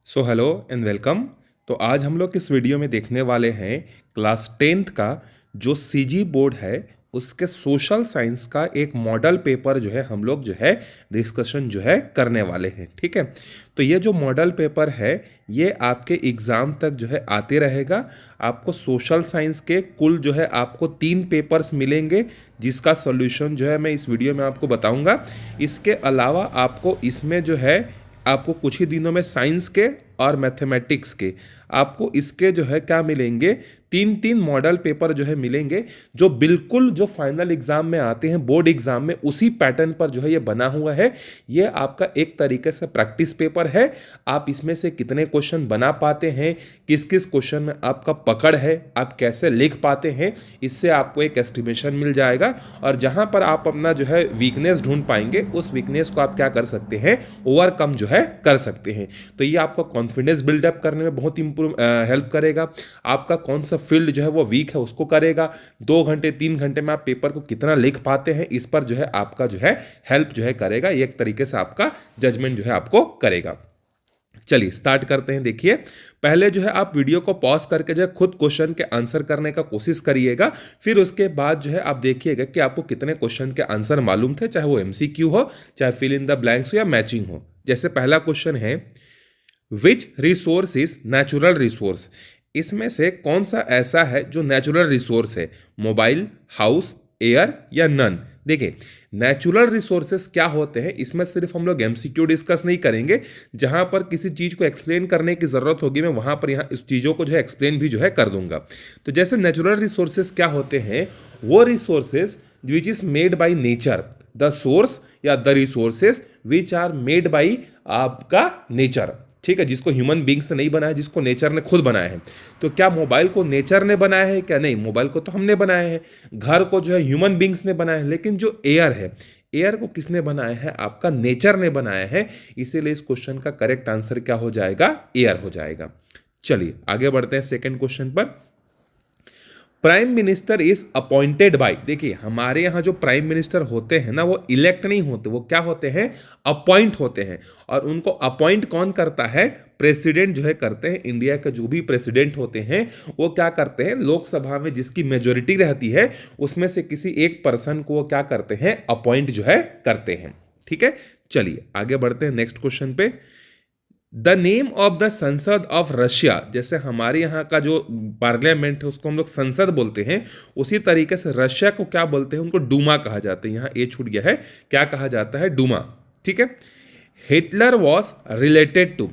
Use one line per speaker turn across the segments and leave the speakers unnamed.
So hello and welcome. तो आज हम लोग इस वीडियो में देखने वाले हैं क्लास टेंथ का जो सीजी बोर्ड है उसके सोशल साइंस का एक मॉडल पेपर जो है हम लोग जो है डिस्कशन जो है करने वाले हैं। ठीक है, तो ये जो मॉडल पेपर है ये आपके एग्ज़ाम तक जो है आते रहेगा। आपको सोशल साइंस के कुल जो है आपको 3 पेपर्स मिलेंगे जिसका सॉल्यूशन जो है मैं इस वीडियो में आपको बताऊंगा। इसके अलावा आपको इसमें जो है आपको कुछ ही दिनों में साइंस के और मैथमेटिक्स के आपको इसके जो है क्या मिलेंगे, 3 3 मॉडल पेपर जो है मिलेंगे जो बिल्कुल जो फाइनल एग्जाम में आते हैं बोर्ड एग्जाम में उसी पैटर्न पर जो है ये बना हुआ है। ये आपका एक तरीके से प्रैक्टिस पेपर है। आप इसमें से कितने क्वेश्चन बना पाते हैं, किस किस क्वेश्चन में आपका पकड़ है, आप कैसे लिख पाते हैं, इससे आपको एक एस्टिमेशन मिल जाएगा। और जहां पर आप अपना जो है वीकनेस ढूंढ पाएंगे उस वीकनेस को आप क्या कर सकते हैं, ओवरकम जो है कर सकते हैं। तो ये आपका कॉन्फिडेंस बिल्डअप करने में बहुत हेल्प करेगा। आपका कौन सा फील्ड जो है वो वीक है उसको करेगा। 2 घंटे 3 घंटे में आप पेपर को कितना लिख पाते हैं इस पर जो है आपका जो है हेल्प जो है करेगा। ये एक तरीके से आपका जजमेंट जो है आपको करेगा। चलिए स्टार्ट करते हैं। देखिए, पहले जो है आप वीडियो को पॉज करके जो है खुद क्वेश्चन के आंसर करने का कोशिश करिएगा। फिर उसके बाद जो है आप देखिएगा कि आपको कितने क्वेश्चन के आंसर मालूम थे, चाहे वो एमसीक्यू हो, चाहे फिल इन द ब्लैंक्स हो या मैचिंग हो। जैसे पहला क्वेश्चन है, विच रिसोर्स इज नेचुरल रिसोर्स। इसमें से कौन सा ऐसा है जो नेचुरल रिसोर्स है, मोबाइल, हाउस, एयर या नन। देखिए, नेचुरल रिसोर्सेस क्या होते हैं इसमें सिर्फ हम लोग एमसीक्यू डिस्कस नहीं करेंगे। जहां पर किसी चीज को एक्सप्लेन करने की जरूरत होगी मैं वहां पर यहाँ इस चीजों को जो है एक्सप्लेन भी जो है कर दूंगा। तो जैसे नेचुरल रिसोर्सेस क्या होते हैं, वो resources which is made by nature, the source या the resources which are made by आपका नेचर। ठीक है, जिसको ह्यूमन बींग्स ने नहीं बनाया, जिसको नेचर ने खुद बनाया है। तो क्या मोबाइल को नेचर ने बनाया है? क्या नहीं, मोबाइल को तो हमने बनाया है। घर को जो है ह्यूमन बींग्स ने बनाया है, लेकिन जो एयर है, एयर को किसने बनाया है? आपका नेचर ने बनाया है। इसीलिए इस क्वेश्चन का करेक्ट आंसर क्या हो जाएगा? एयर हो जाएगा। चलिए आगे बढ़ते हैं सेकंड क्वेश्चन पर। Prime minister is appointed by. देखिए, हमारे यहां जो प्राइम मिनिस्टर होते हैं ना वो इलेक्ट नहीं होते, वो क्या होते हैं? अपॉइंट होते हैं। और उनको अपॉइंट कौन करता है? प्रेसिडेंट जो है करते हैं। इंडिया के जो भी प्रेसिडेंट होते हैं वो क्या करते हैं, लोकसभा में जिसकी मेजोरिटी रहती है उसमें से किसी एक पर्सन को वो क्या करते हैं, अपॉइंट जो है करते हैं। ठीक है, चलिए आगे बढ़ते हैं नेक्स्ट क्वेश्चन पे। द नेम ऑफ द संसद ऑफ रशिया। जैसे हमारे यहाँ का जो पार्लियामेंट है उसको हम लोग संसद बोलते हैं, उसी तरीके से रशिया को क्या बोलते हैं? उनको डूमा कहा जाता है। यहाँ ए छूट गया है, क्या कहा जाता है? डूमा। ठीक है। Hitler was related to.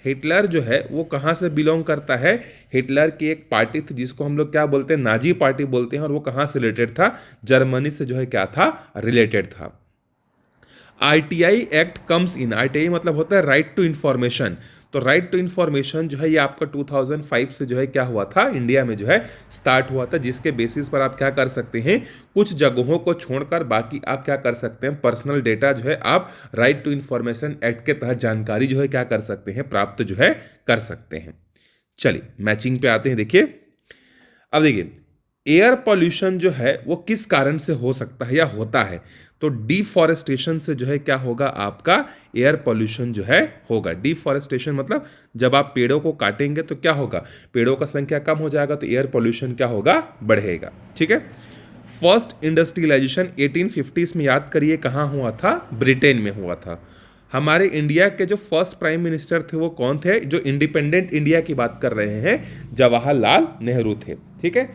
Hitler जो है वो कहाँ से बिलोंग करता है? हिटलर की एक पार्टी थी जिसको हम लोग क्या बोलते हैं? नाजी पार्टी बोलते हैं। और वो कहाँ से रिलेटेड था? जर्मनी से जो है क्या था? रिलेटेड था। RTI act comes in. RTI मतलब होता है राइट टू इंफॉर्मेशन। तो राइट टू इंफॉर्मेशन जो है ये आपका 2005 से जो है क्या हुआ था, इंडिया में जो है स्टार्ट हुआ था, जिसके बेसिस पर आप क्या कर सकते हैं, कुछ जगहों को छोड़कर बाकी आप क्या कर सकते हैं, पर्सनल डेटा जो है आप राइट टू इंफॉर्मेशन एक्ट के तहत जानकारी जो है क्या कर सकते हैं, प्राप्त जो है कर सकते हैं। चलिए मैचिंग पे आते हैं। देखिए, अब देखिए, एयर पॉल्यूशन जो है वो किस कारण से हो सकता है या होता है? तो डिफॉरेस्टेशन से जो है क्या होगा, आपका एयर पॉल्यूशन जो है होगा। डिफॉरेस्टेशन मतलब जब आप पेड़ों को काटेंगे तो क्या होगा, पेड़ों का संख्या कम हो जाएगा तो एयर पॉल्यूशन क्या होगा, बढ़ेगा। ठीक है। फर्स्ट इंडस्ट्रियलाइजेशन 1850s में याद करिए कहाँ हुआ था? ब्रिटेन में हुआ था। हमारे इंडिया के जो फर्स्ट प्राइम मिनिस्टर थे वो कौन थे? जो इंडिपेंडेंट इंडिया की बात कर रहे हैं, जवाहरलाल नेहरू थे। ठीक है।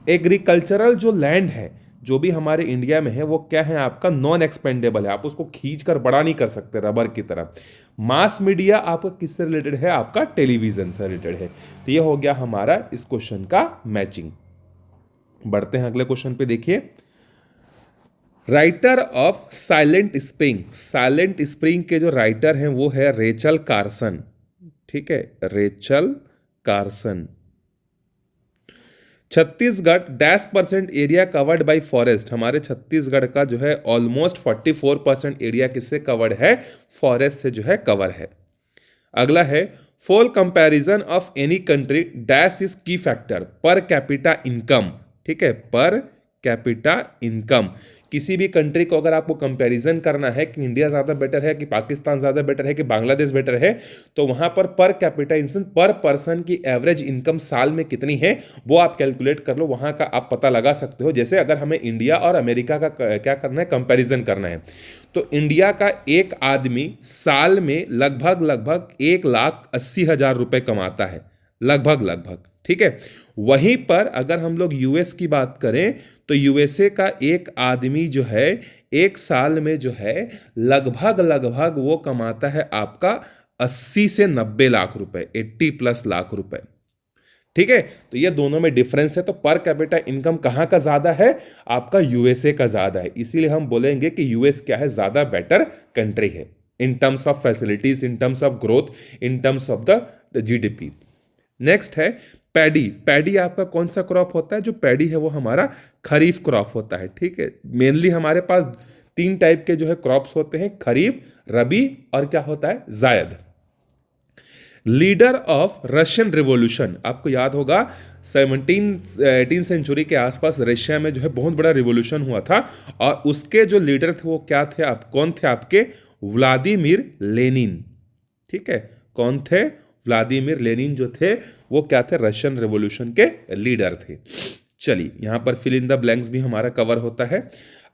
एग्रीकल्चरल जो लैंड है जो भी हमारे इंडिया में है वो क्या है, आपका नॉन एक्सपेंडेबल है। आप उसको खींच कर बड़ा नहीं कर सकते रबर की तरह। मास मीडिया आपका किससे रिलेटेड है? आपका टेलीविजन से रिलेटेड है। तो ये हो गया हमारा इस क्वेश्चन का मैचिंग। बढ़ते हैं अगले क्वेश्चन पे। देखिए, writer of silent spring. Silent spring के जो राइटर हैं वो है रेचल कार्सन। ठीक है, Rachel Carson. Chhattisgarh dash percent area covered by forest. हमारे छत्तीसगढ़ का जो है ऑलमोस्ट 44% एरिया किससे कवर्ड है? फॉरेस्ट से जो है कवर है। अगला है, for comparison of any country dash is की फैक्टर पर कैपिटा इनकम। ठीक है, पर कैपिटा इनकम। किसी भी कंट्री को अगर आपको कंपैरिजन करना है कि इंडिया ज़्यादा बेटर है कि पाकिस्तान ज़्यादा बेटर है कि बांग्लादेश बेटर है, तो वहाँ पर कैपिटा इनकम, पर पर्सन की एवरेज इनकम साल में कितनी है वो आप कैलकुलेट कर लो, वहाँ का आप पता लगा सकते हो। जैसे अगर हमें इंडिया और अमेरिका का क्या करना है, कंपैरिजन करना है, तो इंडिया का एक आदमी साल में लगभग लगभग 1,80,000 रुपये कमाता है, लगभग, ठीक है। वहीं पर अगर हम लोग यूएस की बात करें तो यूएसए का एक आदमी जो है एक साल में जो है लगभग वो कमाता है आपका 80 से 90 लाख रुपए, 80+ लाख रुपए, ठीक है। तो ये दोनों में डिफरेंस है। तो पर कैपिटा इनकम कहाँ का ज्यादा है, आपका यूएसए का ज्यादा है, इसीलिए हम बोलेंगे कि यूएस क्या है, ज्यादा बेटर कंट्री है in terms of facilities, in terms of growth, in terms of the GDP. Next है पैडी। पैडी आपका कौन सा क्रॉप होता है, जो पैडी है वो हमारा खरीफ क्रॉप होता है, ठीक है। मेनली हमारे पास 3 टाइप के जो है क्रॉप्स होते हैं, खरीफ, रबी और क्या होता है, जायद। लीडर ऑफ रशियन रिवॉल्यूशन, आपको याद होगा 18 सेंचुरी के आसपास रशिया में जो है बहुत बड़ा रिवॉल्यूशन हुआ था, और उसके जो लीडर थे वो क्या थे, आप कौन थे, आपके व्लादिमीर लेनिन, ठीक है। कौन थे, व्लादिमीर लेनिन जो थे वो क्या थे, रशियन रिवॉल्यूशन के लीडर थे। चलिए यहां पर फिल इन द ब्लैंक्स भी हमारा कवर होता है।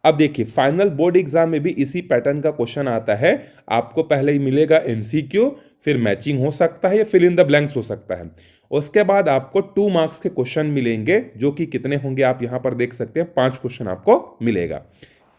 अब देखिए फाइनल बोर्ड एग्जाम में भी इसी पैटर्न का क्वेश्चन आता है, आपको पहले ही मिलेगा एमसीक्यू, फिर मैचिंग हो सकता है या फिल इन द ब्लैंक्स हो सकता है, उसके बाद आपको 2 मार्क्स के क्वेश्चन मिलेंगे, जो कि कितने होंगे आप यहां पर देख सकते हैं, 5 क्वेश्चन आपको मिलेगा।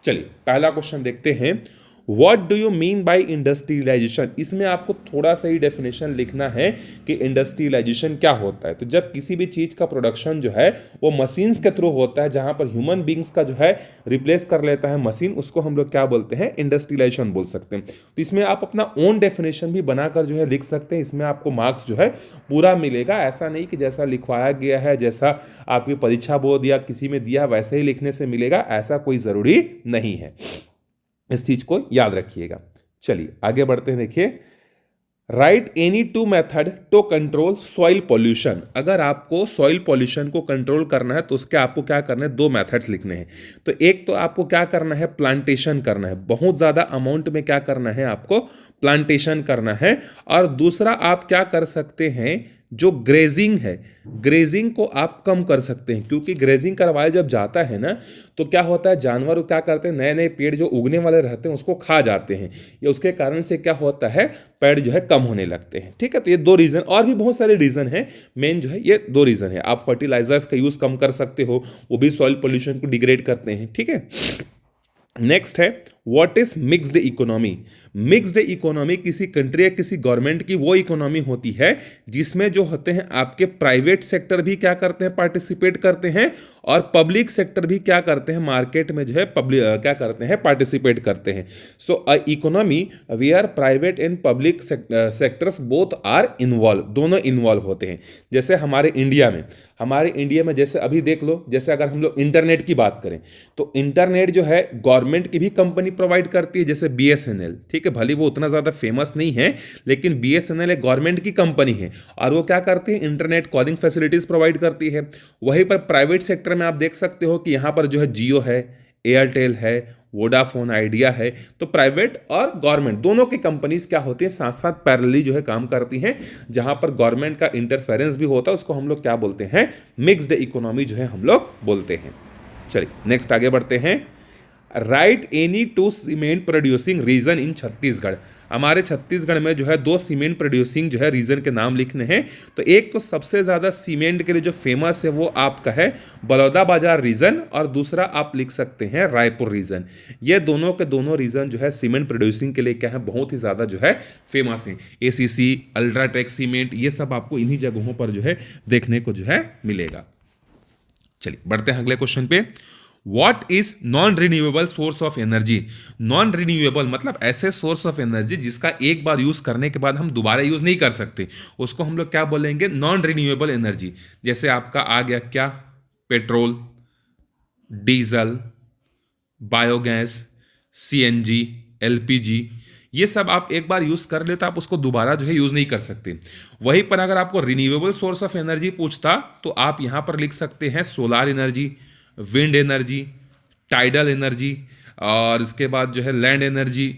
चलिए पहला क्वेश्चन देखते हैं, what do you mean by industrialisation. इसमें आपको थोड़ा सा ही डेफिनेशन लिखना है कि इंडस्ट्रियलाइजेशन क्या होता है। तो जब किसी भी चीज़ का प्रोडक्शन जो है वो मशीन्स के थ्रू होता है, जहां पर ह्यूमन बींग्स का जो है रिप्लेस कर लेता है मशीन, उसको हम लोग क्या बोलते हैं, इंडस्ट्रियलाइजेशन बोल सकते हैं। तो इसमें आप अपना ओन डेफिनेशन भी बनाकर जो है लिख सकते हैं, इसमें आपको मार्क्स जो है पूरा मिलेगा। ऐसा नहीं कि जैसा लिखवाया गया है, जैसा आपकी परीक्षा बोर्ड या किसी में दिया वैसे ही लिखने से मिलेगा, ऐसा कोई ज़रूरी नहीं है, इस चीज को याद रखिएगा। चलिए आगे बढ़ते हैं, देखिए write any 2 method to control soil pollution. अगर आपको सॉइल पॉल्यूशन को कंट्रोल करना है तो उसके आपको क्या करना है, 2 मेथड्स लिखने हैं। तो एक तो आपको क्या करना है, प्लांटेशन करना है, बहुत ज्यादा अमाउंट में क्या करना है, आपको प्लांटेशन करना है। और दूसरा आप क्या कर सकते हैं, जो ग्रेजिंग है, ग्रेजिंग को आप कम कर सकते हैं, क्योंकि ग्रेजिंग करवाया जब जाता है ना, तो क्या होता है, जानवर क्या करते हैं, नए नए पेड़ जो उगने वाले रहते हैं उसको खा जाते हैं, या उसके कारण से क्या होता है, पेड़ जो है कम होने लगते हैं, ठीक है। तो ये 2 रीजन, और भी बहुत सारे रीजन हैं, मेन जो है ये 2 रीजन है। आप फर्टिलाइजर्स का यूज कम कर सकते हो, वो भी सॉइल पोल्यूशन को डिग्रेड करते हैं, ठीक है। नेक्स्ट है what is mixed economy. Mixed economy किसी कंट्री या किसी गवर्नमेंट की वो इकोनॉमी होती है जिसमें जो होते हैं आपके प्राइवेट सेक्टर भी क्या करते हैं, पार्टिसिपेट करते हैं, और पब्लिक सेक्टर भी क्या करते हैं, मार्केट में जो है पब्लिक क्या करते हैं, पार्टिसिपेट करते हैं। So a economy where private and public sectors both are involve, दोनों इन्वॉल्व होते हैं। जैसे हमारे इंडिया में जैसे अभी देख लो, जैसे अगर हम लोग इंटरनेट की बात करें तो इंटरनेट जो है गवर्नमेंट की भी कंपनी प्रोवाइड करती है, जैसे बीएसएनएल, ठीक है। भले वो उतना ज़्यादा फेमस नहीं है, लेकिन बीएसएनएल एक गवर्नमेंट की कंपनी है, और वो क्या करती है, इंटरनेट कॉलिंग फैसिलिटीज़ प्रोवाइड करती है। वहीं पर प्राइवेट सेक्टर में आप देख सकते हो कि यहाँ पर जो है जियो है, एयरटेल है, वोडाफोन आइडिया है। तो प्राइवेट और गवर्नमेंट दोनों की कंपनीज क्या होती है, साथ साथ पैरेलली जो है काम करती हैं, जहां पर गवर्नमेंट का इंटरफेरेंस भी होता है, उसको हम लोग क्या बोलते हैं, मिक्स्ड इकोनॉमी जो है हम लोग बोलते हैं। चलिए नेक्स्ट आगे बढ़ते हैं, right any 2 cement producing region in Chhattisgarh. हमारे छत्तीसगढ़ में जो है 2 सीमेंट प्रोड्यूसिंग जो है रीजन के नाम लिखने हैं। तो एक तो सबसे ज़्यादा सीमेंट के लिए जो फेमस है वो आपका है बलौदाबाजार रीजन, और दूसरा आप लिख सकते हैं रायपुर रीजन। ये दोनों के दोनों रीजन जो है सीमेंट प्रोड्यूसिंग के लिए क्या है, बहुत ही ज़्यादा जो है फेमस है। एसीसी, अल्ट्राटेक सीमेंट, ये सब आपको इन्हीं जगहों पर जो है देखने को जो है मिलेगा। चलिए बढ़ते हैं अगले क्वेश्चन पे, What is non renewable source of energy. Non renewable मतलब ऐसे सोर्स ऑफ एनर्जी जिसका एक बार यूज करने के बाद हम दोबारा यूज नहीं कर सकते, उसको हम लोग क्या बोलेंगे, नॉन रिन्यूएबल एनर्जी। जैसे आपका आ गया क्या, petrol, diesel, biogas, CNG, LPG, ये सब आप एक बार यूज कर ले तो आप उसको दोबारा जो है यूज नहीं कर सकते। वहीं पर अगर आपको रिन्यूएबल सोर्स ऑफ एनर्जी पूछता तो आप यहां पर लिख सकते हैं solar energy, wind energy, tidal energy, और इसके बाद जो है लैंड एनर्जी।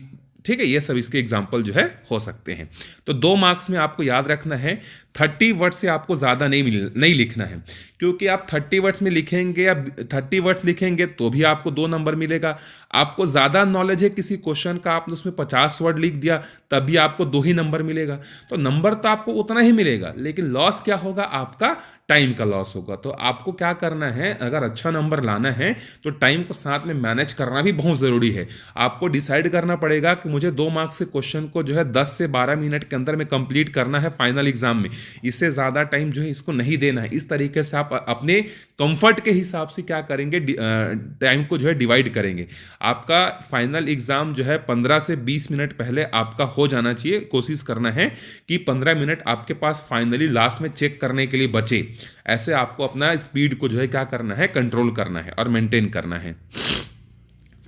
ठीक है, ये सब इसके एग्जाम्पल जो है हो सकते हैं। तो 2 मार्क्स में आपको याद रखना है 30 वर्ड से आपको ज़्यादा नहीं लिखना है, क्योंकि आप 30 वर्ड्स में लिखेंगे या 30 वर्ड्स लिखेंगे तो भी आपको 2 नंबर मिलेगा। आपको ज़्यादा नॉलेज है किसी क्वेश्चन का, आपने उसमें 50 वर्ड लिख दिया तब भी आपको 2 ही नंबर मिलेगा। तो नंबर तो आपको उतना ही मिलेगा, लेकिन लॉस क्या होगा, आपका टाइम का लॉस होगा। तो आपको क्या करना है, अगर अच्छा नंबर लाना है तो टाइम को साथ में मैनेज करना भी बहुत ज़रूरी है। आपको डिसाइड करना पड़ेगा कि मुझे 2 मार्क्स के क्वेश्चन को जो है 10 से 12 मिनट के अंदर में कंप्लीट करना है फाइनल एग्जाम में, इससे ज़्यादा टाइम जो है इसको नहीं देना है। इस तरीके से आप अपने कंफर्ट के हिसाब से क्या करेंगे, टाइम को जो है डिवाइड करेंगे। आपका फाइनल एग्जाम जो है 15 से 20 मिनट पहले आपका हो जाना चाहिए। कोशिश करना है कि 15 मिनट आपके पास फाइनली लास्ट में चेक करने के लिए बचे। ऐसे आपको अपना स्पीड को जो है क्या करना है, कंट्रोल करना है और मेंटेन करना है।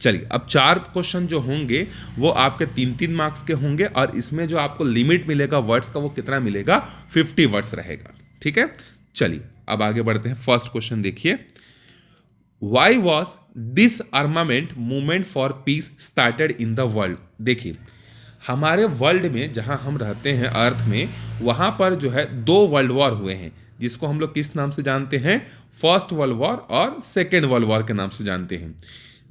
चलिए, अब 4 क्वेश्चन जो होंगे वो आपके 3-3 मार्क्स के होंगे, और इसमें जो आपको लिमिट मिलेगा वर्ड्स का वो कितना मिलेगा, 50 वर्ड्स रहेगा। ठीक है, चलिए अब आगे बढ़ते हैं। फर्स्ट क्वेश्चन देखिए, why was this armament movement for piece started in the world. देखिए, हमारे वर्ल्ड में जहां हम रहते हैं अर्थ में, वहां पर जो है 2 वर्ल्ड वॉर हुए हैं, जिसको हम लोग किस नाम से जानते हैं, फर्स्ट वर्ल्ड वॉर और सेकेंड वर्ल्ड वॉर के नाम से जानते हैं।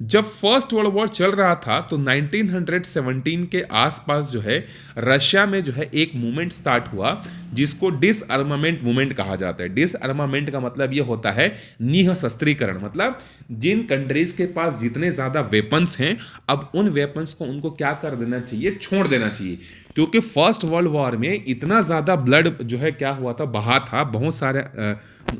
जब फर्स्ट वर्ल्ड वॉर चल रहा था तो 1917 के आसपास जो है रशिया में जो है एक मूवमेंट स्टार्ट हुआ, जिसको डिसआर्मामेंट मूवमेंट कहा जाता है। डिसआर्मामेंट का मतलब ये होता है निःशस्त्रीकरण, मतलब जिन कंट्रीज के पास जितने ज़्यादा वेपन्स हैं, अब उन वेपन्स को उनको क्या कर देना चाहिए, छोड़ देना चाहिए। क्योंकि फर्स्ट वर्ल्ड वॉर में इतना ज़्यादा ब्लड जो है क्या हुआ था, बहा था, बहुत सारे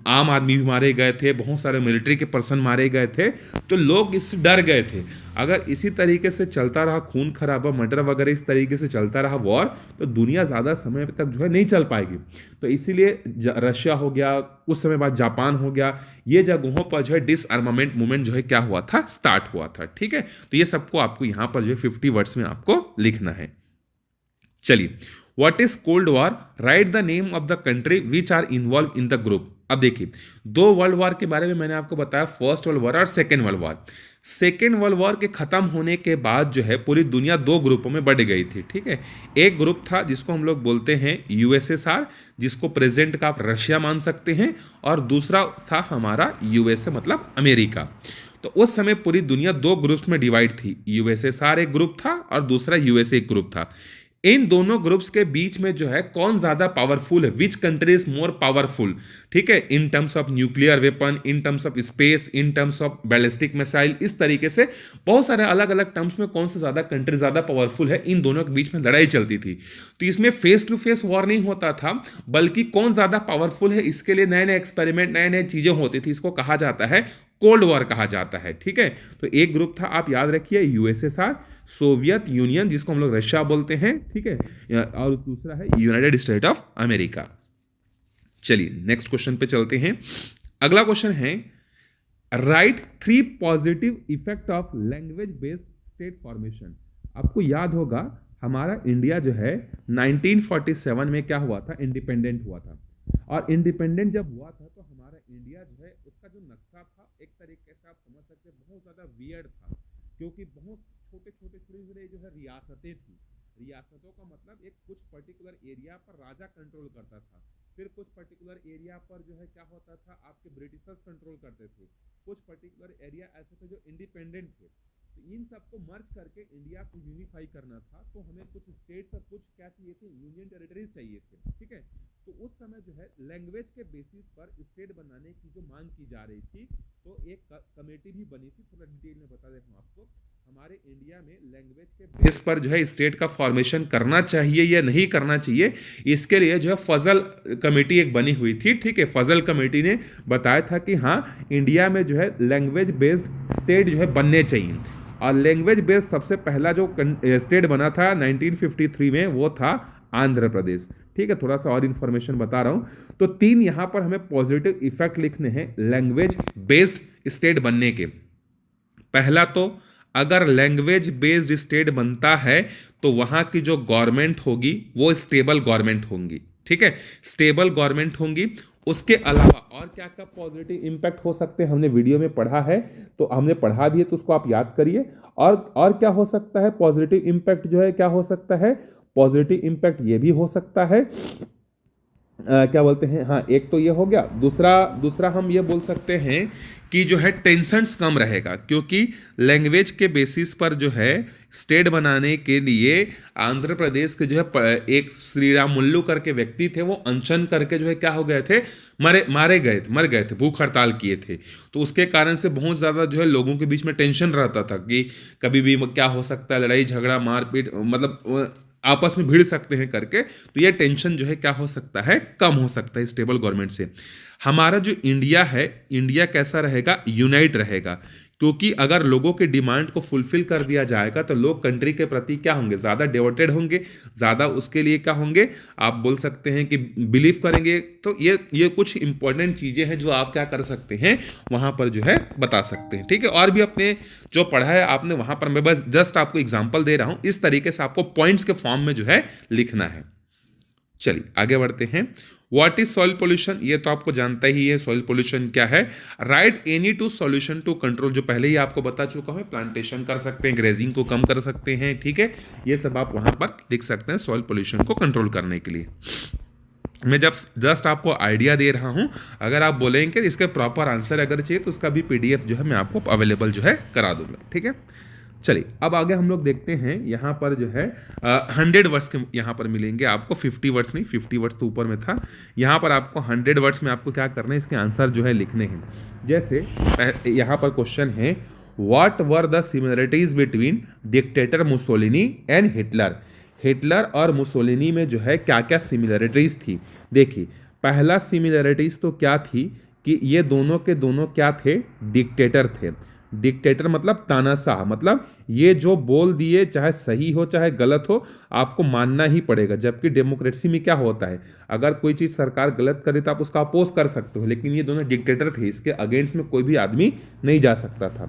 आम आदमी भी मारे गए थे, बहुत सारे मिलिट्री के पर्सन मारे गए थे, तो लोग इससे डर गए थे। अगर इसी तरीके से चलता रहा, खून खराबा, मर्डर वगैरह इस तरीके से चलता रहा वॉर, तो दुनिया ज़्यादा समय तक जो है नहीं चल पाएगी। तो इसीलिए रशिया हो गया, कुछ समय बाद जापान हो गया, ये जगहों पर जो है डिसआर्मामेंट मूवमेंट जो है क्या हुआ था, स्टार्ट हुआ था। ठीक है, तो ये सबको आपको यहाँ पर जो है 50 वर्ड्स में आपको लिखना है। चलिए, what is cold war, write the name of the country which are involve in the group. अब देखिए, 2 वर्ल्ड वॉर के बारे में मैंने आपको बताया, फर्स्ट वर्ल्ड वॉर और second world war. Second world war के खत्म होने के बाद जो है पूरी दुनिया 2 ग्रुपों में बढ़ गई थी। ठीक है, एक ग्रुप था जिसको हम लोग बोलते हैं यूएसएसआर, जिसको प्रेजेंट का आप रशिया मान सकते हैं, और दूसरा था हमारा यूएसए मतलब अमेरिका। तो उस समय पूरी दुनिया 2 ग्रुप्स में डिवाइड थी, यूएसएसआर एक ग्रुप था और दूसरा यूएसए एक ग्रुप था। इन दोनों ग्रुप्स के बीच में जो है कौन ज्यादा पावरफुल है, which country is more powerful, ठीक है, in terms of nuclear weapon, in terms of space, in terms of ballistic missile, इस तरीके से बहुत सारे अलग अलग टर्म्स में कौन सा ज्यादा कंट्री ज्यादा पावरफुल है, इन दोनों के बीच में लड़ाई चलती थी। तो इसमें फेस टू फेस वॉर नहीं होता था, बल्कि कौन ज्यादा पावरफुल है इसके लिए नए नए एक्सपेरिमेंट, नए नए चीजें होती थी। इसको कहा जाता है कोल्ड वॉर कहा जाता है। ठीक है, तो एक ग्रुप था, आप याद रखिए, यूएसएसआर, सोवियत यूनियन जिसको हम लोग रशिया बोलते हैं, ठीक है, और दूसरा है यूनाइटेड स्टेट ऑफ अमेरिका। चलिए नेक्स्ट क्वेश्चन पे चलते हैं। अगला क्वेश्चन है, right 3 positive effect of language based state formation. आपको याद होगा हमारा इंडिया जो है 1947 में क्या हुआ था, इंडिपेंडेंट हुआ था। और इंडिपेंडेंट जब हुआ था तो हमारा इंडिया जो है उसका जो नक्शा था, एक तरीके से आप समझ सकते हैं बहुत ज़्यादा वियर्ड था, क्योंकि बहुत छोटे छोटे छोटे जो है रियासतें थी। रियासतों का मतलब एक कुछ पर्टिकुलर एरिया पर राजा कंट्रोल करता था, फिर कुछ पर्टिकुलर एरिया पर जो है क्या होता था, आपके ब्रिटिशर्स कंट्रोल करते थे, कुछ पर्टिकुलर एरिया ऐसे थे जो इंडिपेंडेंट थे। तो इन सबको मर्ज करके इंडिया को यूनिफाई करना था, तो हमें कुछ स्टेट्स और कुछ क्या चाहिए थे, यूनियन टेरिटरीज चाहिए थे। ठीक है, तो उस समय जो है लैंग्वेज के बेसिस पर स्टेट बनाने की जो मांग की जा रही थी, तो एक कमेटी भी बनी थी। थोड़ा डिटेल में बता देता हूँ आपको, हमारे इंडिया में लैंग्वेज के बेस पर जो है स्टेट का फॉर्मेशन करना चाहिए या नहीं करना चाहिए, इसके लिए जो है फजल कमेटी एक बनी हुई थी। ठीक है, फजल कमेटी ने बताया था कि हाँ, इंडिया में जो है लैंग्वेज बेस्ड स्टेट जो है बनने चाहिए। और लैंग्वेज बेस्ड सबसे पहला जो स्टेट बना था 1953 में, वो था आंध्र प्रदेश। ठीक है, थोड़ा सा और इन्फॉर्मेशन बता रहा हूं। तो 3 यहां पर हमें पॉजिटिव इफेक्ट लिखने हैं लैंग्वेज बेस्ड स्टेट बनने के। पहला तो अगर लैंग्वेज बेस्ड स्टेट बनता है तो वहां की जो गवर्नमेंट होगी वो स्टेबल गवर्नमेंट होंगी। ठीक है, स्टेबल गवर्नमेंट होंगी। उसके अलावा और क्या क्या पॉजिटिव इम्पैक्ट हो सकते हैं हमने वीडियो में पढ़ा है, तो हमने पढ़ा भी है तो उसको आप याद करिए। और क्या हो सकता है पॉजिटिव इम्पैक्ट जो है, क्या हो सकता है पॉजिटिव इम्पैक्ट, ये भी हो सकता है क्या बोलते हैं, हाँ एक तो ये हो गया। दूसरा दूसरा हम ये बोल सकते हैं कि जो है टेंशन्स कम रहेगा, क्योंकि लैंग्वेज के बेसिस पर जो है स्टेट बनाने के लिए आंध्र प्रदेश के जो है एक श्री राम मुल्लू करके व्यक्ति थे, वो अनशन करके जो है क्या हो गए थे, मर गए थे, भूख हड़ताल किए थे। तो उसके कारण से बहुत ज़्यादा जो है लोगों के बीच में टेंशन रहता था कि कभी भी क्या हो सकता है, लड़ाई झगड़ा मारपीट, मतलब आपस में भिड़ सकते हैं करके। तो ये टेंशन जो है क्या हो सकता है, कम हो सकता है स्टेबल गवर्नमेंट से। हमारा जो इंडिया है, इंडिया कैसा रहेगा, यूनाइट रहेगा। क्योंकि अगर लोगों के डिमांड को फुलफिल कर दिया जाएगा तो लोग कंट्री के प्रति क्या होंगे, ज़्यादा डिवोटेड होंगे, ज़्यादा उसके लिए क्या होंगे, आप बोल सकते हैं कि बिलीव करेंगे। तो ये कुछ इंपॉर्टेंट चीज़ें हैं जो आप क्या कर सकते हैं, वहाँ पर जो है बता सकते हैं। ठीक है, और भी अपने जो पढ़ा है आपने वहाँ पर, मैं बस जस्ट आपको एग्जाम्पल दे रहा हूँ, इस तरीके से आपको पॉइंट्स के फॉर्म में जो है लिखना है। चलिए आगे बढ़ते हैं। व्हाट इज सॉइल पोल्यूशन, ये तो आपको जानता ही है सॉइल पोल्यूशन क्या है। Write any two solution to control, जो पहले ही आपको बता चुका हूं, प्लांटेशन कर सकते हैं, ग्रेजिंग को कम कर सकते हैं। ठीक है, ये सब आप वहां पर लिख सकते हैं सॉइल पोल्यूशन को कंट्रोल करने के लिए। मैं जब जस्ट आपको आइडिया दे रहा हूं, अगर आप बोलेंगे इसके प्रॉपर आंसर अगर चाहिए तो उसका भी पीडीएफ जो है मैं आपको अवेलेबल जो है करा दूंगा। ठीक है, चलिए अब आगे हम लोग देखते हैं। यहाँ पर जो है 100 वर्ड्स के यहाँ पर मिलेंगे आपको, 50 वर्ड्स नहीं, 50 वर्ड्स तो ऊपर में था। यहाँ पर आपको 100 वर्ड्स में आपको क्या करना है, इसके आंसर जो है लिखने हैं। जैसे यहाँ पर क्वेश्चन है, what were the similarities between dictator Mussolini and Hitler. Hitler और मुसोलिनी में जो है क्या क्या सिमिलरिटीज थी। देखिए पहला सिमिलरिटीज तो क्या थी कि ये दोनों के दोनों क्या थे, डिक्टेटर थे। डिक्टेटर मतलब तानाशाह, मतलब ये जो बोल दिए चाहे सही हो चाहे गलत हो आपको मानना ही पड़ेगा। जबकि डेमोक्रेसी में क्या होता है, अगर कोई चीज़ सरकार गलत करे तो आप उसका अपोज कर सकते हो, लेकिन ये दोनों डिक्टेटर थे, इसके अगेंस्ट में कोई भी आदमी नहीं जा सकता था।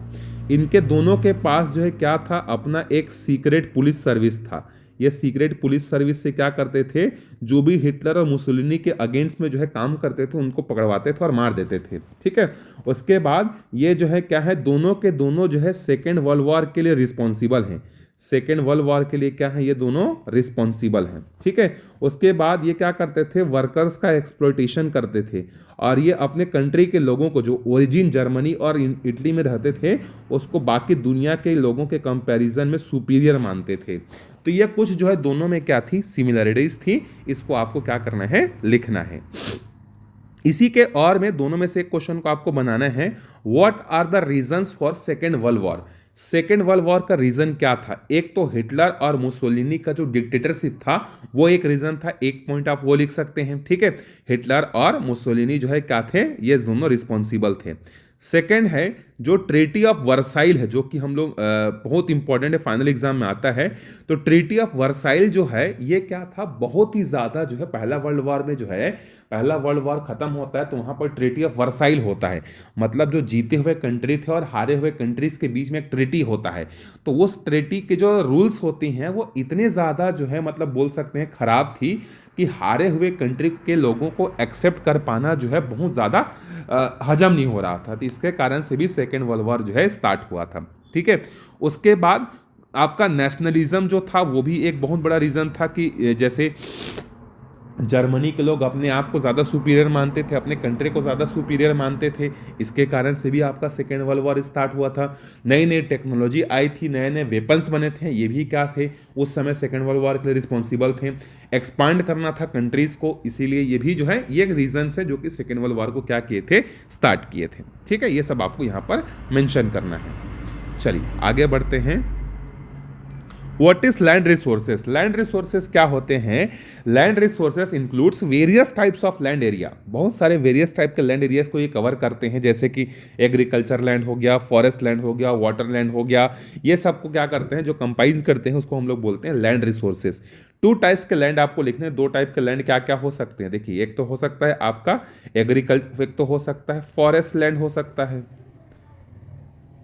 इनके दोनों के पास जो है क्या था, अपना एक सीक्रेट पुलिस सर्विस था। ये सीक्रेट पुलिस सर्विस से क्या करते थे, जो भी हिटलर और मुसोलिनी के अगेंस्ट में जो है काम करते थे उनको पकड़वाते थे और मार देते थे। ठीक है, उसके बाद ये जो है क्या है, दोनों के दोनों जो है सेकेंड वर्ल्ड वॉर के लिए रिस्पॉन्सिबल हैं। सेकेंड वर्ल्ड वॉर के लिए क्या है, ये दोनों रिस्पॉन्सिबल हैं। ठीक है, उसके बाद ये क्या करते थे, वर्कर्स का एक्सप्लॉइटेशन करते थे। और ये अपने कंट्री के लोगों को, जो ओरिजिन जर्मनी और इटली में रहते थे, उसको बाकी दुनिया के लोगों के कंपैरिजन में सुपीरियर मानते थे। तो ये कुछ जो है दोनों में क्या थी, सिमिलरिटीज थी। इसको आपको क्या करना है, लिखना है। इसी के और में दोनों में से एक क्वेश्चन को आपको बनाना है, what are the reasons for second world war. Second world war का रीजन क्या था। एक तो हिटलर और मुसोलिनी का जो डिक्टेटरशिप था वो एक रीजन था, एक पॉइंट आप वो लिख सकते हैं। ठीक है, हिटलर और मुसोलिनी जो है क्या थे, ये दोनों रिस्पॉन्सिबल थे। सेकेंड है जो ट्रीटी ऑफ वर्साइल है, जो कि हम लोग बहुत इंपॉर्टेंट है, फाइनल एग्जाम में आता है। तो ट्रीटी ऑफ वर्साइल जो है ये क्या था, बहुत ही ज्यादा जो है पहला वर्ल्ड वॉर में जो है, पहला वर्ल्ड वॉर खत्म होता है तो वहां पर ट्रीटी ऑफ वर्साइल होता है। मतलब जो जीते हुए कंट्री थे और हारे हुए कंट्रीज के बीच में एक ट्रीटी होता है। तो उस ट्रीटी के जो रूल्स होती हैं वो इतने ज़्यादा जो है, मतलब बोल सकते हैं खराब थी कि हारे हुए कंट्री के लोगों को एक्सेप्ट कर पाना जो है बहुत ज़्यादा हजम नहीं हो रहा था। तो इसके कारण से भी सेकेंड वर्ल्ड वॉर जो है स्टार्ट हुआ था। ठीक है, उसके बाद आपका नेशनलिज्म जो था वो भी एक बहुत बड़ा रीज़न था कि जैसे जर्मनी के लोग अपने आप को ज़्यादा सुपीरियर मानते थे, अपने कंट्री को ज़्यादा सुपीरियर मानते थे। इसके कारण से भी आपका सेकेंड वर्ल्ड वॉर स्टार्ट हुआ था। नई नई टेक्नोलॉजी आई थी, नए नए वेपन्स बने थे, ये भी क्या थे, उस समय सेकेंड वर्ल्ड वॉर के लिए रिस्पॉन्सिबल थे। एक्सपांड करना था कंट्रीज़ को, इसीलिए ये भी जो है ये एक रीज़न है जो कि सेकेंड वर्ल्ड वॉर को क्या किए थे, स्टार्ट किए थे। ठीक है, ये सब आपको यहाँ पर मैंशन करना है। चलिए आगे बढ़ते हैं। What is land resources. Land resources क्या होते हैं। Land resources includes various types of land area. बहुत सारे वेरियस टाइप के लैंड एरियाज को ये कवर करते हैं, जैसे कि एग्रीकल्चर लैंड हो गया, फॉरेस्ट लैंड हो गया, वाटर लैंड हो गया। ये सबको क्या करते हैं, जो कंपाइन करते हैं उसको हम लोग बोलते हैं लैंड रिसोर्सेस। टू टाइप्स के लैंड आपको लिखने हैं। दो टाइप के लैंड क्या क्या हो सकते हैं, देखिए एक तो हो सकता है आपका एग्रीकल्चर, एक तो हो सकता है फॉरेस्ट लैंड हो सकता है,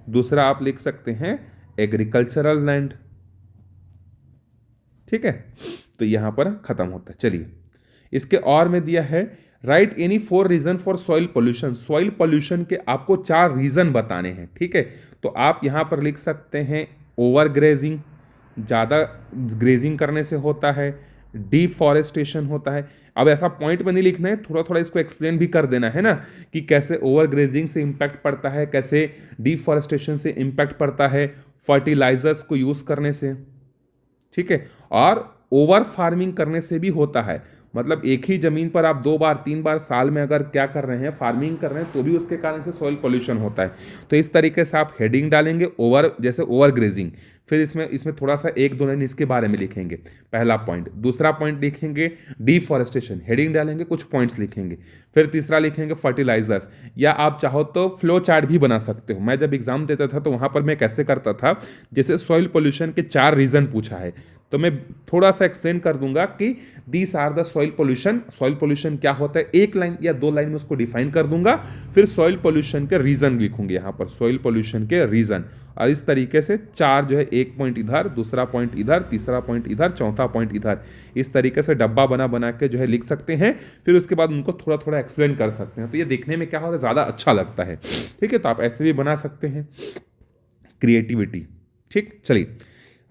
दूसरा आप लिख सकते हैं एग्रीकल्चरल लैंड। ठीक है, तो यहां पर खत्म होता है। चलिए इसके और में दिया है write any 4 reason for soil pollution. Soil pollution के आपको 4 रीजन बताने हैं, ठीक है। तो आप यहां पर लिख सकते हैं ओवर ग्रेजिंग, ज़्यादा ग्रेजिंग करने से होता है, डिफॉरेस्टेशन होता है। अब ऐसा पॉइंट में नहीं लिखना है, थोड़ा थोड़ा इसको एक्सप्लेन भी कर देना है ना, कि कैसे ओवर ग्रेजिंग से इम्पैक्ट पड़ता है, कैसे डिफॉरेस्टेशन से इम्पैक्ट पड़ता है, फर्टिलाइजर्स को यूज़ करने से, ठीक है, और ओवर फार्मिंग करने से भी होता है। मतलब एक ही जमीन पर आप 2 बार 3 बार साल में अगर क्या कर रहे हैं, फार्मिंग कर रहे हैं, तो भी उसके कारण से सॉइल पोल्यूशन होता है। तो इस तरीके से आप हेडिंग डालेंगे ओवर, जैसे ओवर ग्रेजिंग, फिर इसमें थोड़ा सा 1-2 लाइन इसके बारे में लिखेंगे, पहला पॉइंट। दूसरा पॉइंट लिखेंगे डिफॉरेस्टेशन, हेडिंग डालेंगे, कुछ पॉइंट्स लिखेंगे। फिर तीसरा लिखेंगे फर्टिलाइजर्स, या आप चाहो तो फ्लो चार्ट भी बना सकते हो। मैं जब एग्जाम देता था तो वहां पर मैं कैसे करता था, जैसे सॉइल पोल्यूशन के 4 रीजन पूछा है तो मैं थोड़ा सा एक्सप्लेन कर दूंगा कि these are the soil pollution, soil pollution क्या होता है, 1 लाइन या 2 लाइन में उसको डिफाइन कर दूंगा। फिर सॉइल पोल्यूशन के रीजन लिखूंगे यहाँ पर, सॉइल पोल्यूशन के रीजन। और इस तरीके से 4 जो है, 1 पॉइंट इधर, दूसरा पॉइंट इधर, तीसरा पॉइंट इधर, चौथा पॉइंट इधर, इस तरीके से डब्बा बना बना के जो है लिख सकते हैं। फिर उसके बाद उनको थोड़ा थोड़ा एक्सप्लेन कर सकते हैं, तो ये देखने में क्या होता है, ज़्यादा अच्छा लगता है, ठीक है। तो आप ऐसे भी बना सकते हैं, क्रिएटिविटी, ठीक। चलिए,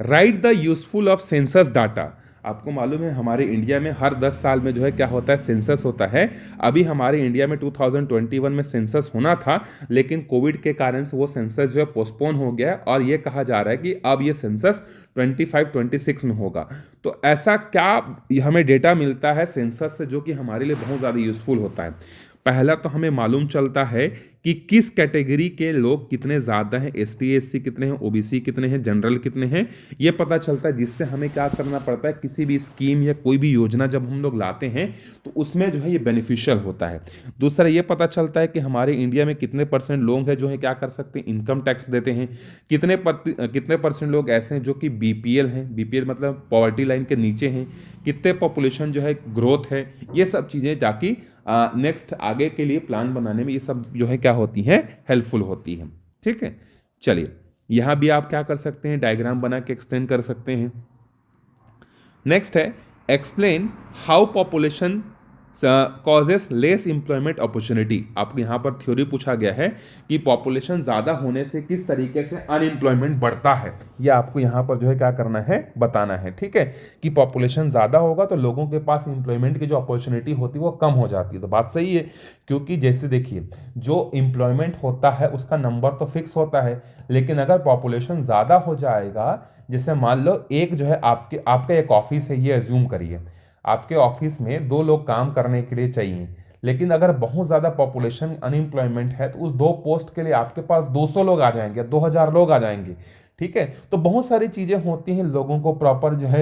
right the useful of census data. आपको मालूम है हमारे इंडिया में हर 10 साल में जो है क्या होता है, सेंसस होता है। अभी हमारे इंडिया में 2021 में सेंसस होना था, लेकिन कोविड के कारण से वो सेंसस जो है पोस्टपोन हो गया है, और ये कहा जा रहा है कि अब ये सेंसस 25-26 में होगा। तो ऐसा क्या हमें डेटा मिलता है सेंसस से जो कि हमारे लिए बहुत ज़्यादा यूजफुल होता है। पहला तो हमें मालूम चलता है कि किस कैटेगरी के लोग कितने ज़्यादा हैं, एसटी एससी कितने हैं, ओबीसी कितने हैं, जनरल कितने हैं, ये पता चलता है। जिससे हमें क्या करना पड़ता है, किसी भी स्कीम या कोई भी योजना जब हम लोग लाते हैं तो उसमें जो है ये बेनिफिशियल होता है। दूसरा ये पता चलता है कि हमारे इंडिया में कितने % लोग हैं जो है क्या कर सकते हैं, इनकम टैक्स देते हैं। कितने % लोग ऐसे हैं जो कि बीपीएल हैं, बीपीएल मतलब पॉवर्टी लाइन के नीचे हैं। कितने पॉपुलेशन जो है ग्रोथ है, ये सब चीज़ें जाकि नेक्स्ट आगे के लिए प्लान बनाने में ये सब जो है क्या होती हैं, हेल्पफुल होती हैं, ठीक है। चलिए, यहां भी आप क्या कर सकते हैं, डायग्राम बना के एक्सप्लेन कर सकते हैं। नेक्स्ट है explain how population causes less employment opportunity. आपको यहाँ पर थ्योरी पूछा गया है कि पॉपुलेशन ज़्यादा होने से किस तरीके से अनएम्प्लॉयमेंट बढ़ता है, यह आपको यहाँ पर जो है क्या करना है, बताना है, ठीक है। कि पॉपुलेशन ज़्यादा होगा तो लोगों के पास एम्प्लॉयमेंट की जो अपॉर्चुनिटी होती है वो कम हो जाती है। तो बात सही है, क्योंकि जैसे देखिए जो एम्प्लॉयमेंट होता है उसका नंबर तो फिक्स होता है, लेकिन अगर पॉपुलेशन ज़्यादा हो जाएगा, जैसे मान लो एक जो है आपका एक ऑफिस है, ये एज्यूम करिए आपके ऑफिस में 2 लोग काम करने के लिए चाहिए, लेकिन अगर बहुत ज़्यादा पॉपुलेशन अनएम्प्लॉयमेंट है तो उस 2 पोस्ट के लिए आपके पास 200 लोग आ जाएंगे, 2000 लोग आ जाएंगे, ठीक है। तो बहुत सारी चीज़ें होती हैं, लोगों को प्रॉपर जो है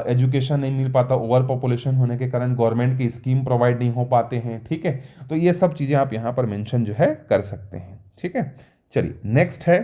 एजुकेशन नहीं मिल पाता, ओवर पॉपुलेशन होने के कारण गवर्नमेंट की स्कीम प्रोवाइड नहीं हो पाते हैं, ठीक है। तो ये सब चीज़ें आप यहाँ पर मेंशन जो है कर सकते हैं, ठीक है। चलिए, नेक्स्ट है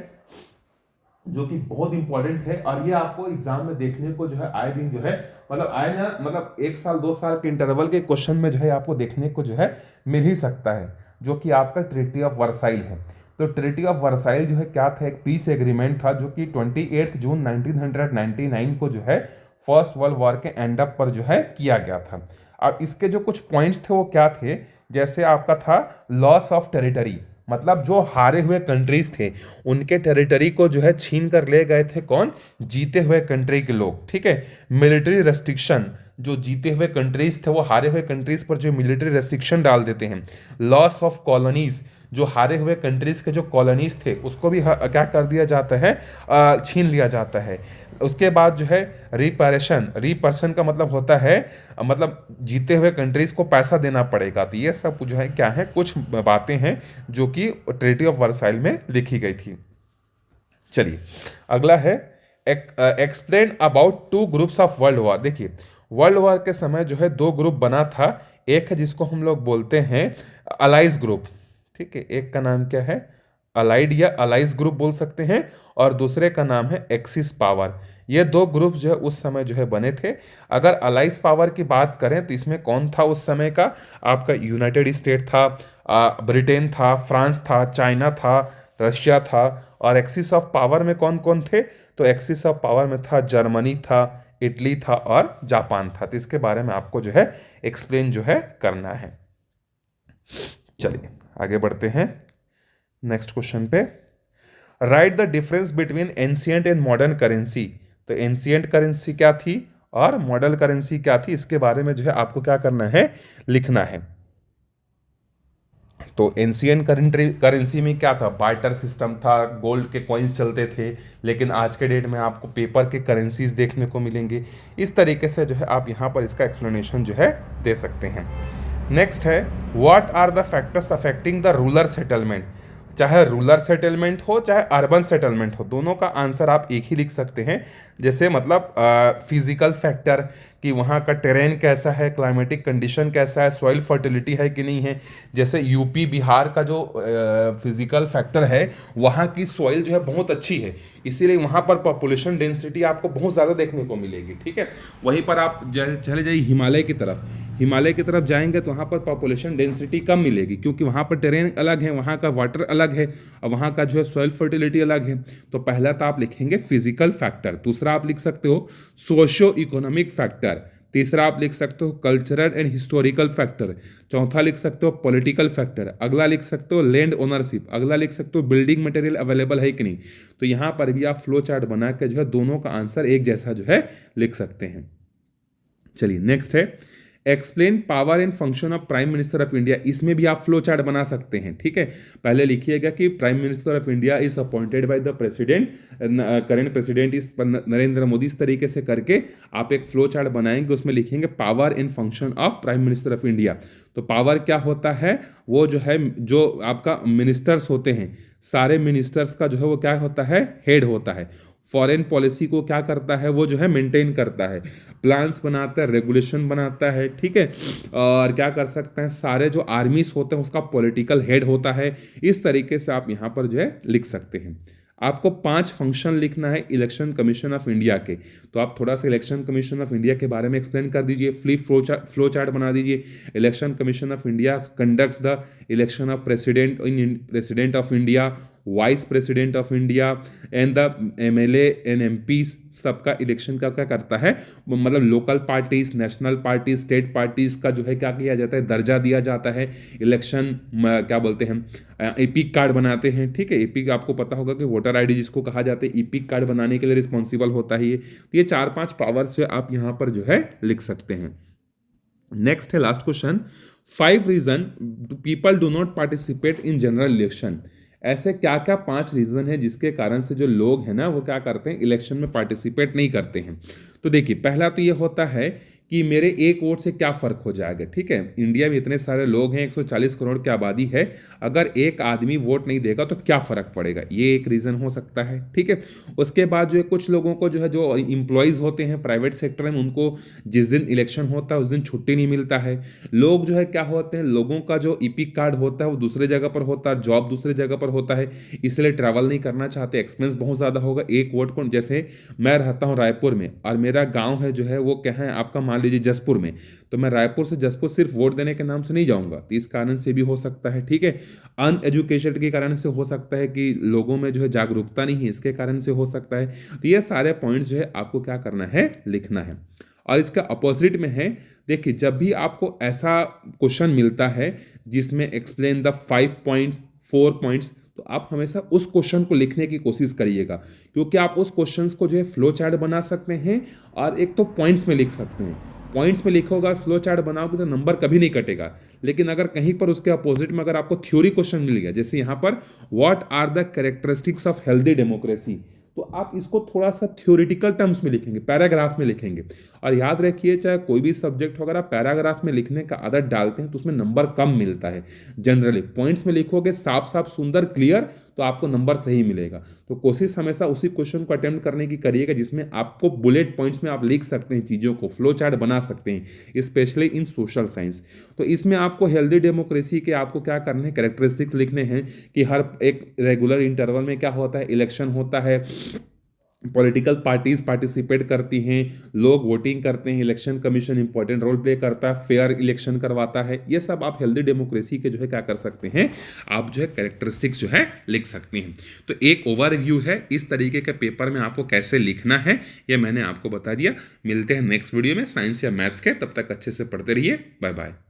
जो कि बहुत इंपॉर्टेंट है, और ये आपको एग्जाम में देखने को जो है आए दिन जो है, मतलब आए ना, मतलब 1 साल 2 साल के इंटरवल के क्वेश्चन में जो है आपको देखने को जो है मिल ही सकता है, जो कि आपका ट्रीटी ऑफ वर्साइल है। तो ट्रीटी ऑफ वर्साइल जो है क्या था, एक पीस एग्रीमेंट था जो कि 28 जून 1999 को जो है फर्स्ट वर्ल्ड वॉर के एंड अप पर जो है किया गया था। अब इसके जो कुछ पॉइंट्स थे वो क्या थे, जैसे आपका था लॉस ऑफ टेरिटरी, मतलब जो हारे हुए कंट्रीज थे उनके टेरिटरी को जो है छीन कर ले गए थे कौन, जीते हुए कंट्री के लोग, ठीक है। मिलिट्री रेस्ट्रिक्शन, जो जीते हुए कंट्रीज थे वो हारे हुए कंट्रीज पर जो मिलिट्री रेस्ट्रिक्शन डाल देते हैं। लॉस ऑफ कॉलोनीज, जो हारे हुए कंट्रीज के जो कॉलोनीज थे उसको भी क्या कर दिया जाता है, छीन लिया जाता है। उसके बाद जो है रिपरेशन का मतलब होता है, मतलब जीते हुए कंट्रीज को पैसा देना पड़ेगा। तो ये सब जो है क्या है, कुछ बातें हैं जो कि ट्रीटी ऑफ वर्साइल में लिखी गई थी। चलिए, अगला है explain about 2 groups of world war. देखिए, वर्ल्ड वॉर के समय जो है 2 ग्रुप बना था, एक है जिसको हम लोग बोलते हैं अलाइज ग्रुप, ठीक है। एक का नाम क्या है, अलाइड या अलाइज ग्रुप बोल सकते हैं, और दूसरे का नाम है एक्सिस पावर। ये 2 ग्रुप जो है उस समय जो है बने थे। अगर अलाइज पावर की बात करें तो इसमें कौन था उस समय का, आपका यूनाइटेड स्टेट था, ब्रिटेन था, फ्रांस था, चाइना था, रशिया था। और एक्सिस ऑफ पावर में कौन कौन थे, तो एक्सिस ऑफ पावर में था जर्मनी था, इटली था और जापान था। तो इसके बारे में आपको जो है एक्सप्लेन जो है करना है। चलिए आगे बढ़ते हैं नेक्स्ट क्वेश्चन पे। Right the difference between ancient and modern currency. तो एंशियंट करेंसी क्या थी और मॉडर्न करेंसी क्या थी, इसके बारे में जो है आपको क्या करना है, लिखना है। तो एंशियंट करेंसी में क्या था, बार्टर सिस्टम था, गोल्ड के कॉइन्स चलते थे, लेकिन आज के डेट में आपको पेपर के करेंसीज देखने को मिलेंगे। इस तरीके से जो है आप यहाँ पर इसका एक्सप्लेनेशन जो है दे सकते हैं। नेक्स्ट है, what are the factors affecting the rural settlement. चाहे रूरल सेटलमेंट हो चाहे अर्बन सेटलमेंट हो, दोनों का आंसर आप एक ही लिख सकते हैं। जैसे मतलब फिजिकल फैक्टर कि वहाँ का टेरेन कैसा है, क्लाइमेटिक कंडीशन कैसा है, सॉइल फर्टिलिटी है कि नहीं है। जैसे यूपी बिहार का जो फिजिकल फैक्टर है, वहाँ की सॉइल जो है बहुत अच्छी है, इसीलिए वहाँ पर पॉपुलेशन डेंसिटी आपको बहुत ज़्यादा देखने को मिलेगी। ठीक है, वहीं पर आप चले जाइए हिमालय की तरफ, हिमालय की तरफ जाएंगे तो वहाँ पर पॉपुलेशन डेंसिटी कम मिलेगी, क्योंकि वहाँ पर टेरेन अलग है, वहाँ का वाटर अलग है और वहाँ का जो है सॉइल फर्टिलिटी अलग है। तो पहला तो आप लिखेंगे फिजिकल फैक्टर, दूसरा आप लिख सकते हो सोशियो इकोनॉमिक फैक्टर, तीसरा आप लिख सकते हो कल्चरल एंड हिस्टोरिकल फैक्टर, चौथा लिख सकते हो पॉलिटिकल फैक्टर, अगला लिख सकते हो लैंड ओनरशिप, अगला लिख सकते हो बिल्डिंग मटेरियल अवेलेबल है कि नहीं। तो यहाँ पर भी आप फ्लो चार्ट बना के जो है दोनों का आंसर एक जैसा जो है लिख सकते हैं। चलिए नेक्स्ट है, explain power and function of prime minister of India. इसमें भी आप फ्लो चार्ट बना सकते हैं। ठीक है, पहले लिखिएगा कि prime minister of India is appointed by the president, current president is Narendra Modi. इस तरीके से करके आप एक फ्लो चार्ट बनाएंगे, उसमें लिखेंगे power and function of prime minister of India. तो पावर क्या होता है, वो जो है जो आपका मिनिस्टर्स होते हैं, सारे मिनिस्टर्स का जो है वो क्या होता है, हेड होता है। फॉरेन पॉलिसी को क्या करता है, वो जो है मेंटेन करता है, प्लान्स बनाता है, रेगुलेशन बनाता है। ठीक है, और क्या कर सकते हैं, सारे जो आर्मीज होते हैं उसका पॉलिटिकल हेड होता है। इस तरीके से आप यहाँ पर जो है लिख सकते हैं। आपको 5 फंक्शन लिखना है इलेक्शन कमीशन ऑफ इंडिया के। तो आप थोड़ा सा इलेक्शन कमीशन ऑफ इंडिया के बारे में एक्सप्लेन कर दीजिए, फ्लो चार्ट बना दीजिए। Election commission of India conducts the election of president of India, vice president of India and the MLA and MP, सबका इलेक्शन का क्या करता है, मतलब local parties, national parties, state parties का जो है क्या किया जाता है, दर्जा दिया जाता है। इलेक्शन क्या बोलते हैं, एपिक कार्ड बनाते हैं। ठीक है, एपिक आपको पता होगा कि वोटर आईडी जिसको कहा जाता है, एपिक कार्ड बनाने के लिए रिस्पॉन्सिबल होता है ये। तो ये 4-5 पावर से आप यहाँ पर जो है लिख सकते हैं। नेक्स्ट है last question, 5 reason people do not participate in general election. ऐसे क्या क्या 5 रीजन है जिसके कारण से जो लोग हैं ना वो क्या करते हैं, इलेक्शन में पार्टिसिपेट नहीं करते हैं। तो देखिए, पहला तो ये होता है कि मेरे एक वोट से क्या फर्क हो जाएगा। ठीक है, इंडिया में इतने सारे लोग हैं, 140 करोड़ की आबादी है, अगर एक आदमी वोट नहीं देगा तो क्या फर्क पड़ेगा, ये एक रीजन हो सकता है। ठीक है, उसके बाद जो है कुछ लोगों को जो है, जो इंप्लॉयज होते हैं प्राइवेट सेक्टर में, उनको जिस दिन इलेक्शन होता है उस दिन छुट्टी नहीं मिलता है। लोग जो है क्या होते हैं, लोगों का जो ईपिक कार्ड होता है वो दूसरे जगह पर होता है, जॉब दूसरे जगह पर होता है, इसलिए ट्रैवल नहीं करना चाहते, एक्सपेंस बहुत ज़्यादा होगा एक वोट को। जैसे मैं रहता हूँ रायपुर में और मेरा गांव है जो है वो क्या है आपका, मान लीजिए जसपुर में, तो मैं रायपुर से जसपुर सिर्फ वोट देने के नाम से नहीं जाऊंगा, तो इस कारण से भी हो सकता है। ठीक है, अनएजुकेटेड के कारण से हो सकता है कि लोगों में जो है जागरूकता नहीं है, इसके कारण से हो सकता है। तो ये सारे पॉइंट्स जो है आपको क्या करना है, लिखना है। और इसका अपोजिट में है, देखिए जब भी आपको ऐसा क्वेश्चन मिलता है जिसमें एक्सप्लेन द 5 पॉइंट्स 4 पॉइंट्स, तो आप हमेशा उस क्वेश्चन को लिखने की कोशिश करिएगा, क्योंकि आप उस क्वेश्चन को जो है फ्लो चार्ट बना सकते हैं और एक तो पॉइंट्स में लिख सकते हैं। पॉइंट्स में लिखोगे और फ्लो चार्ट बनाओगे तो नंबर कभी नहीं कटेगा। लेकिन अगर कहीं पर उसके अपोजिट में अगर आपको थ्योरी क्वेश्चन मिल गया, जैसे यहाँ पर what are the characteristics of healthy democracy, तो आप इसको थोड़ा सा थ्योरेटिकल टर्म्स में लिखेंगे, पैराग्राफ में लिखेंगे। और याद रखिए, चाहे कोई भी सब्जेक्ट हो, अगर आप पैराग्राफ में लिखने का आदत डालते हैं तो उसमें नंबर कम मिलता है जनरली। पॉइंट्स में लिखोगे साफ साफ सुंदर क्लियर, तो आपको नंबर सही मिलेगा। तो कोशिश हमेशा उसी क्वेश्चन को अटेम्प्ट करने की करिएगा जिसमें आपको बुलेट पॉइंट्स में आप लिख सकते हैं, चीज़ों को फ्लो चार्ट बना सकते हैं, स्पेशली इन सोशल साइंस। तो इसमें आपको हेल्दी डेमोक्रेसी के आपको क्या करने हैं, कैरेक्टरिस्टिक्स लिखने हैं कि हर एक रेगुलर इंटरवल में क्या होता है, इलेक्शन होता है, पॉलिटिकल पार्टीज पार्टिसिपेट करती हैं, लोग वोटिंग करते हैं, election commission important role play करता है, फेयर इलेक्शन करवाता है। ये सब आप हेल्दी डेमोक्रेसी के जो है क्या कर सकते हैं, आप जो है कैरेक्टरिस्टिक्स जो है लिख सकते हैं। तो एक ओवरव्यू है इस तरीके के पेपर में आपको कैसे लिखना है, ये मैंने आपको बता दिया। मिलते हैं नेक्स्ट वीडियो में साइंस या मैथ्स के, तब तक अच्छे से पढ़ते रहिए। Bye bye.